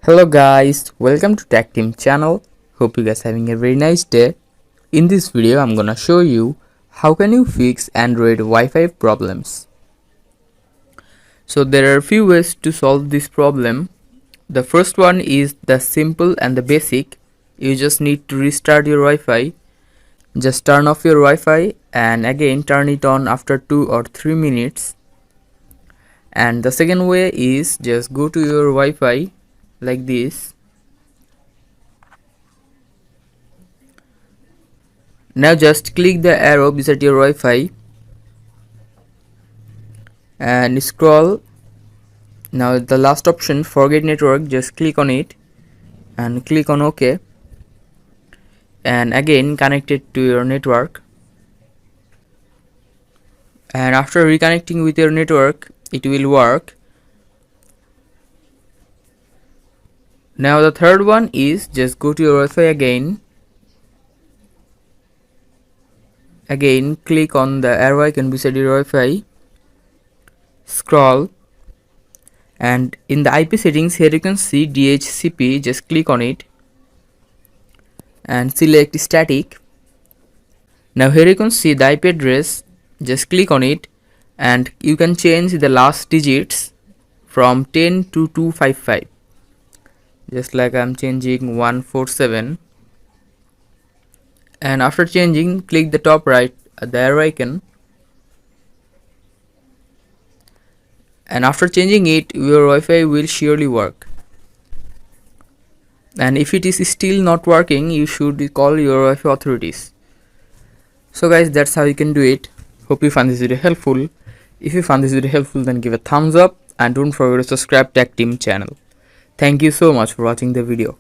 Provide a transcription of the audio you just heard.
Hello guys, welcome to Tech Team channel. Hope you guys having a very nice day. In this video I'm gonna show you how can you fix Android Wi-Fi problems. So there are a few ways to solve this problem. The first one is the simple and the basic. You just need to restart your Wi-Fi. Just turn off your Wi-Fi and again turn it on after 2 or 3 minutes. And the second way is just go to your Wi-Fi like this. Now just click the arrow beside your Wi-Fi and scroll. Now the last option, forget network, just click on it and click on OK, and again connect it to your network. And after reconnecting with your network, it will work. Now the third one is just go to your Wi-Fi again click on the arrow icon beside your Wi-Fi, scroll, and in the IP settings here you can see DHCP, just click on it and select static. Now here you can see the IP address, just click on it and you can change the last digits from 10 to 255, just like I'm changing 147. And after changing, click the top right the arrow icon, and after changing it your Wi-Fi will surely work. And if it is still not working, you should call your Wi-Fi authorities. So guys, that's how you can do it. Hope you found this video helpful. If you found this video helpful, then give a thumbs up and don't forget to subscribe Tech Team channel. Thank you so much for watching the video.